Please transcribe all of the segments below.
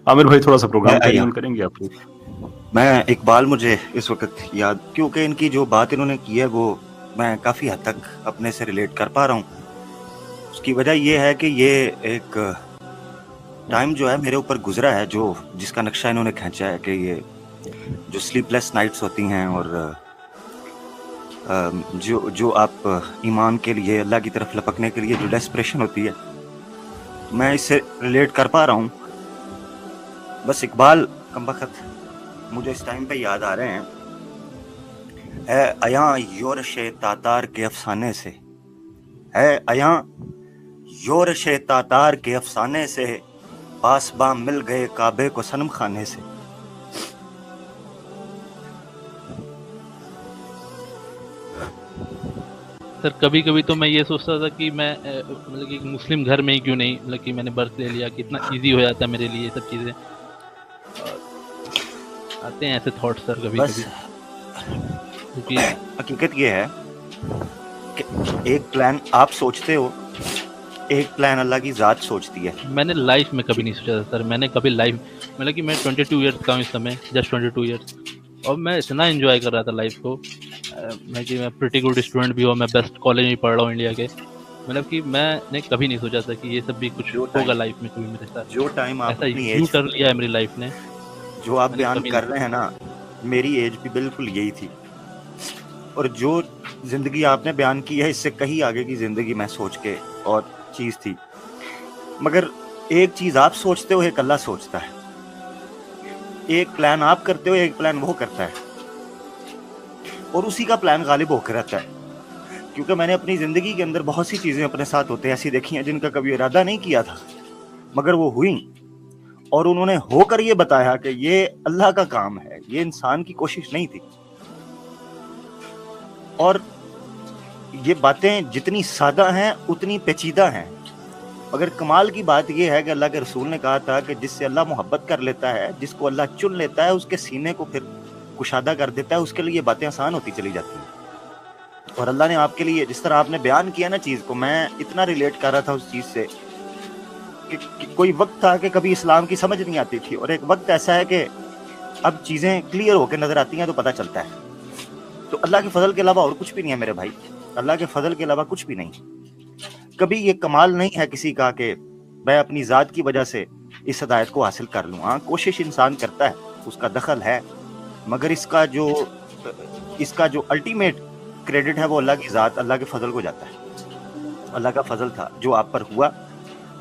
عامر بھائی تھوڑا سا پروگرام کیری میں آن کریں گے آپ لوگ؟ میں اقبال مجھے اس وقت یاد، کیونکہ ان کی جو بات انہوں نے کی ہے وہ میں کافی حد تک اپنے سے ریلیٹ کر پا رہا ہوں. اس کی وجہ یہ ہے کہ یہ ایک ٹائم جو ہے میرے اوپر گزرا ہے، جو جس کا نقشہ انہوں نے کھینچا ہے کہ یہ جو سلیپ لیس نائٹس ہوتی ہیں اور جو آپ ایمان کے لیے اللہ کی طرف لپکنے کے لیے جو ڈیسپریشن ہوتی ہے، میں اس سے ریلیٹ کر پا رہا ہوں. بس اقبال کمبخت مجھے اس ٹائم پہ یاد آ رہے ہیں. ہے ایاں یورش تاتار کے افسانے سے، ہے ایاں یورش تاتار کے افسانے سے، پاسباں مل گئے کعبے کو صنم خانے سے. سر کبھی کبھی تو میں یہ سوچتا تھا کہ میں مطلب کہ مسلم گھر میں ہی کیوں نہیں، مطلب کہ میں نے برتھ لے لیا، کتنا ایزی ہو جاتا ہے میرے لیے یہ سب چیزیں. آتے ہیں ایسے تھاٹ سر کبھی بس کبھی. حقیقت یہ ہے کہ ایک پلان آپ سوچتے ہو، ایک پلان اللہ کی ذات سوچتی ہے. میں نے لائف میں کبھی نہیں سوچا تھا سر، میں نے کبھی لائف مطلب کہ میں 22 ایئرس کا ہوں اس سمے، جسٹ 22 ایئرس، اور میں اتنا انجوائے کر رہا تھا لائف کو. میں پریٹی گڈ اسٹوڈنٹ بھی ہوں، میں بیسٹ کالج میں پڑھ رہا ہوں انڈیا کے. مطلب کہ میں نے کبھی نہیں سوچا تھا کہ یہ سب بھی کچھ ہوگا لائف میں کبھی میرے ساتھ. جو ٹائم آپ ایسا اپنی یو ایج ٹرن لیا ہے میری لائف نے جو آپ بیان کر رہے ہیں نا، میری ایج بھی بالکل یہی تھی. اور جو زندگی آپ نے بیان کی ہے اس سے کہیں آگے کی زندگی میں سوچ کے اور چیز تھی. مگر ایک چیز آپ سوچتے ہو، ایک اللہ سوچتا ہے. ایک پلان آپ کرتے ہو، ایک پلان وہ کرتا ہے، اور اسی کا پلان غالب ہو کے رہتا ہے. کیونکہ میں نے اپنی زندگی کے اندر بہت سی چیزیں اپنے ساتھ ہوتے ایسی دیکھی ہیں جن کا کبھی ارادہ نہیں کیا تھا، مگر وہ ہوئیں، اور انہوں نے ہو کر یہ بتایا کہ یہ اللہ کا کام ہے، یہ انسان کی کوشش نہیں تھی. اور یہ باتیں جتنی سادہ ہیں اتنی پیچیدہ ہیں. مگر کمال کی بات یہ ہے کہ اللہ کے رسول نے کہا تھا کہ جس سے اللہ محبت کر لیتا ہے، جس کو اللہ چن لیتا ہے، اس کے سینے کو پھر کشادہ کر دیتا ہے، اس کے لیے یہ باتیں آسان ہوتی چلی جاتی ہیں. اور اللہ نے آپ کے لیے جس طرح آپ نے بیان کیا نا چیز کو، میں اتنا ریلیٹ کر رہا تھا اس چیز سے کہ کوئی وقت تھا کہ کبھی اسلام کی سمجھ نہیں آتی تھی، اور ایک وقت ایسا ہے کہ اب چیزیں کلیئر ہو کے نظر آتی ہیں تو پتہ چلتا ہے. تو اللہ کے فضل کے علاوہ اور کچھ بھی نہیں ہے میرے بھائی، اللہ کے فضل کے علاوہ کچھ بھی نہیں. کبھی یہ کمال نہیں ہے کسی کا کہ میں اپنی ذات کی وجہ سے اس ہدایت کو حاصل کر لوں. ہاں کوشش انسان کرتا ہے، اس کا دخل ہے، مگر اس کا جو الٹیمیٹ کریڈٹ ہے وہ اللہ کی ذات، اللہ کے فضل کو جاتا ہے. اللہ کا فضل تھا جو آپ پر ہوا،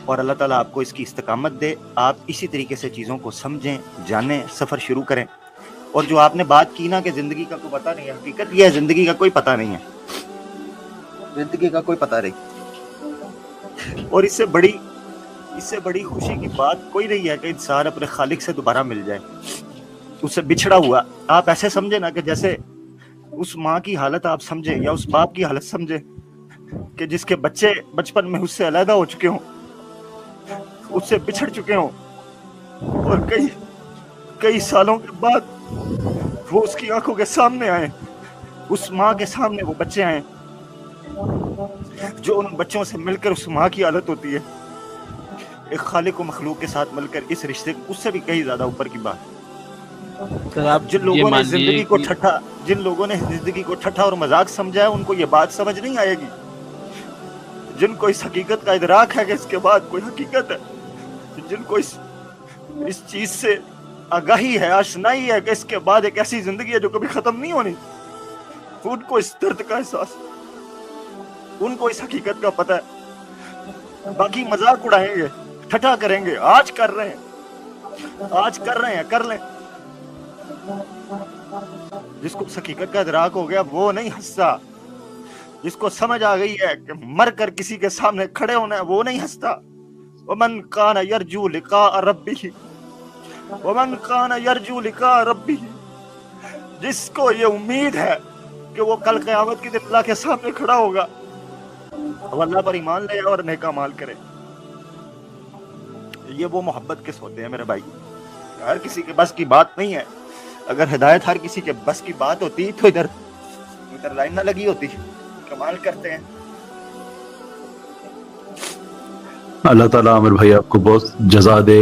اور اللہ تعالیٰ آپ کو اس کی استقامت دے. آپ اسی طریقے سے چیزوں کو سمجھیں، جانیں، سفر شروع کریں. اور جو آپ نے بات کی نا کہ زندگی کا کوئی پتہ نہیں ہے، حقیقت یہ ہے زندگی کا کوئی پتہ نہیں ہے، زندگی کا کوئی پتہ نہیں. اور اس سے بڑی خوشی کی بات کوئی نہیں ہے کہ انسان اپنے خالق سے دوبارہ مل جائے، اس سے بچھڑا ہوا. آپ ایسے سمجھے نا کہ جیسے اس ماں کی حالت آپ سمجھے، یا اس باپ کی حالت سمجھے کہ جس کے بچے بچپن میں اس سے علیحدہ ہو چکے ہوں، اس سے بچھڑ چکے ہوں، اور کئی سالوں کے بعد وہ اس کی آنکھوں کے سامنے آئے، اس ماں کے سامنے وہ بچے آئے، جو ان بچوں سے مل کر اس ماں کی حالت ہوتی ہے. ایک خالق و مخلوق کے ساتھ مل کر اس رشتے کو، اس سے بھی کہیں زیادہ اوپر کی بات. جن لوگوں نے زندگی کو ٹھٹھا اور مذاق سمجھا ہے، ان کو یہ بات سمجھ نہیں آئے گی. جن کو اس حقیقت کا ادراک ہے کہ اس کے بعد کوئی حقیقت ہے، جن کو اس چیز سے آگاہی ہے، آشنائی ہے کہ اس کے بعد ایک ایسی زندگی ہے جو کبھی ختم نہیں ہونی، ان کو اس درد کا احساس، ان کو اس حقیقت کا پتہ ہے. باقی مذاق اڑائیں گے، ٹھٹھا کریں گے، آج کر رہے ہیں، کر لیں. جس کو اس حقیقت کا ادراک ہو گیا وہ نہیں ہنستا. جس کو سمجھ آ گئی ہے کہ مر کر کسی کے سامنے کھڑے ہونا ہے وہ نہیں ہنستا. ومن کان یرجو لقاء ربہ، جس کو یہ امید ہے کہ وہ کل قیامت کے دن اللہ کے سامنے کھڑا ہوگا، وہ اللہ پر ایمان لے اور نیک اعمال کرے. یہ وہ محبت کس ہوتے ہیں میرے بھائی، ہر کسی کے بس کی بات نہیں ہے. اگر ہدایت ہر کسی کے بس کی بات ہوتی تو ادھر لائن نہ لگی ہوتی. کمال کرتے ہیں. اللہ تعالیٰ عامر بھائی آپ کو بہت جزا دے.